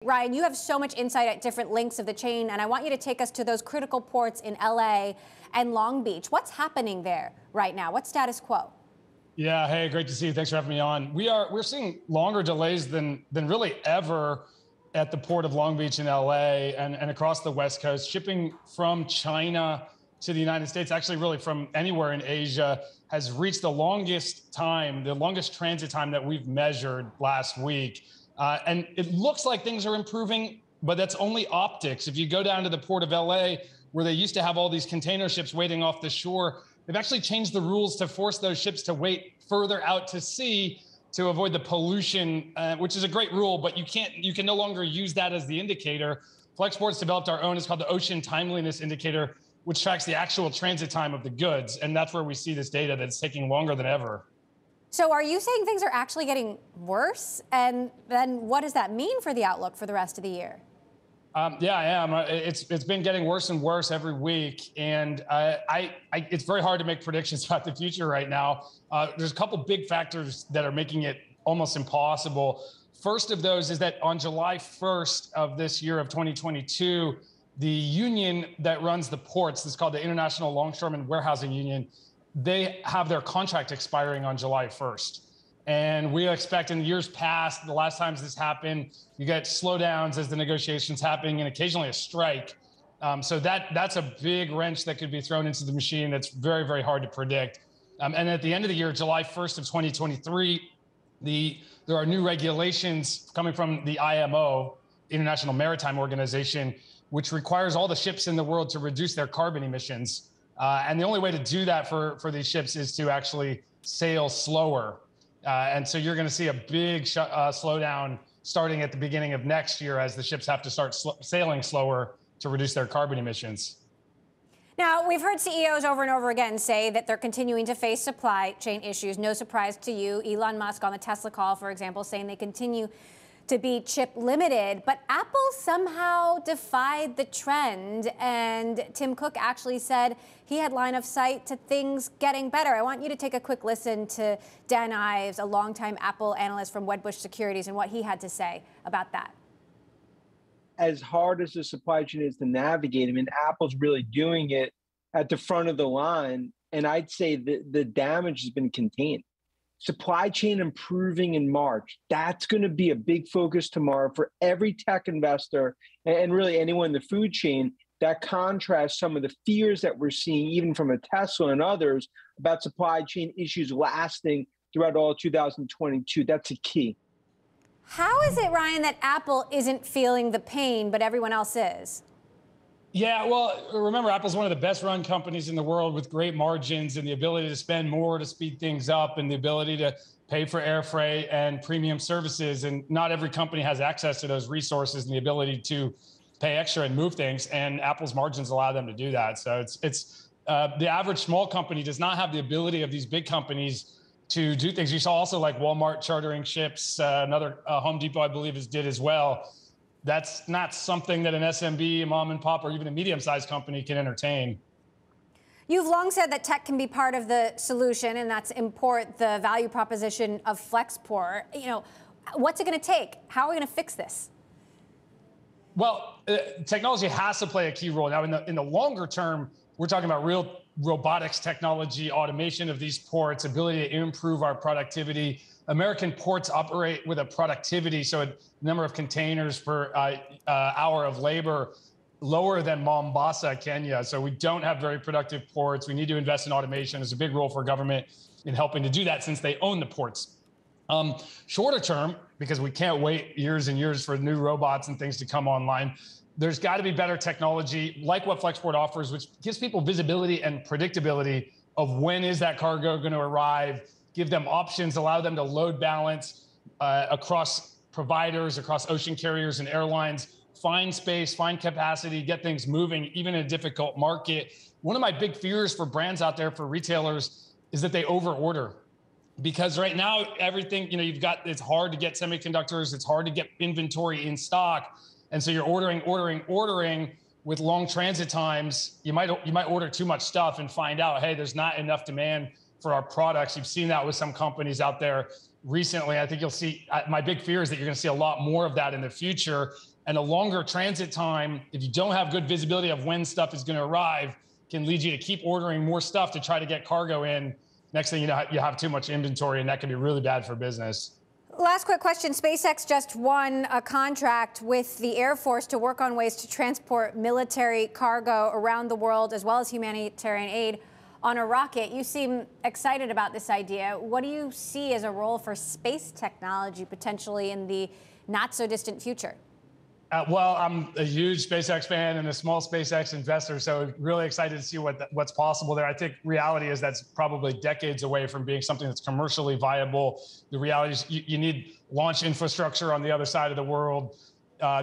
Ryan, you have so much insight at different links of the chain, and I want you to take us to those critical ports in LA and Long Beach. What's happening there right now? What's status quo? Yeah, hey, great to see you. Thanks for having me on. We're seeing longer delays than really ever at the port of Long Beach in LA and across the West Coast. Shipping from China to the United States, actually really from anywhere in Asia, has reached the longest transit time that we've measured last week. And it looks like things are improving, but that's only optics. If you go down to the port of LA, where they used to have all these container ships waiting off the shore, they've actually changed the rules to force those ships to wait further out to sea to avoid the pollution, which is a great rule, but you can no longer use that as the indicator. Flexport's developed our own. It's called the Ocean Timeliness Indicator, which tracks the actual transit time of the goods. And that's where we see this data that's taking longer than ever. So are you saying things are actually getting worse? And then what does that mean for the outlook for the rest of the year? Yeah, I am. It's been getting worse and worse every week. And it's very hard to make predictions about the future right now. There's a couple big factors that are making it almost impossible. First of those is that on July 1st of this year of 2022, the union that runs the ports, it's called the International Longshoremen Warehousing Union, they have their contract expiring on July 1st. And we expect in years past, the last times this happened, you get slowdowns as the negotiations happening and occasionally a strike. So that's a big wrench that could be thrown into the machine that's very, very hard to predict. And at the end of the year, July 1st of 2023, there are new regulations coming from the IMO, International Maritime Organization, which requires all the ships in the world to reduce their carbon emissions. And the only way to do that for these ships is to actually sail slower. And so you're going to see a big slowdown starting at the beginning of next year as the ships have to start sailing slower to reduce their carbon emissions. Now, we've heard CEOs over and over again say that they're continuing to face supply chain issues. No surprise to you. Elon Musk on the Tesla call, for example, saying they continue to be chip limited, but Apple somehow defied the trend, and Tim Cook actually said he had line of sight to things getting better. I want you to take a quick listen to Dan Ives, a longtime Apple analyst from Wedbush Securities, and what he had to say about that. As hard as the supply chain is to navigate, I mean, Apple's really doing it at the front of the line, and I'd say the damage has been contained. Supply chain improving in March. That's going to be a big focus tomorrow for every tech investor and really anyone in the food chain. That contrasts some of the fears that we're seeing, even from a Tesla and others, about supply chain issues lasting throughout all 2022. That's a key. How is it, Ryan, that Apple isn't feeling the pain, but everyone else is? Yeah, well, remember, Apple's one of the best run companies in the world with great margins and the ability to spend more to speed things up and the ability to pay for air freight and premium services. And not every company has access to those resources and the ability to pay extra and move things. And Apple's margins allow them to do that. So it's the average small company does not have the ability of these big companies to do things. You saw also like Walmart chartering ships, another Home Depot, I believe, did as well. That's not something that an SMB, a mom and pop, or even a medium-sized company can entertain. You've long said that tech can be part of the solution, and that's import the value proposition of Flexport. You know, what's it going to take? How are we going to fix this? Well, technology has to play a key role. Now, in the longer term, we're talking about real robotics technology, automation of these ports, ability to improve our productivity. American ports operate with a productivity, so a number of containers per hour of labor lower than Mombasa, Kenya. So we don't have very productive ports. We need to invest in automation. There's a big role for government in helping to do that since they own the ports. Shorter term, because we can't wait years and years for new robots and things to come online, there's got to be better technology like what Flexport offers, which gives people visibility and predictability of when is that cargo going to arrive, give them options, allow them to load balance across providers, across ocean carriers and airlines, find space, find capacity, get things moving, even in a difficult market. One of my big fears for brands out there, for retailers, is that they overorder. Because right now, everything, it's hard to get semiconductors, it's hard to get inventory in stock. And so you're ordering with long transit times. You might order too much stuff and find out, hey, there's not enough demand for our products. You've seen that with some companies out there recently. I think you'll see, my big fear is that you're going to see a lot more of that in the future. And a longer transit time, if you don't have good visibility of when stuff is going to arrive, can lead you to keep ordering more stuff to try to get cargo in. Next thing you know, you have too much inventory, and that can be really bad for business. Last quick question. SpaceX just won a contract with the Air Force to work on ways to transport military cargo around the world, as well as humanitarian aid, on a rocket. You seem excited about this idea. What do you see as a role for space technology potentially in the not so distant future? Well, I'm a huge SpaceX fan and a small SpaceX investor, so really excited to see what's possible there. I think reality is that's probably decades away from being something that's commercially viable. The reality is you need launch infrastructure on the other side of the world.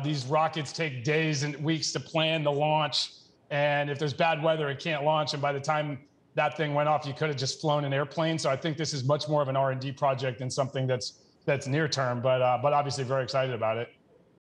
These rockets take days and weeks to plan the launch, and if there's bad weather, it can't launch. And by the time that thing went off, you could have just flown an airplane. So I think this is much more of an R&D project than something that's near term, but obviously very excited about it.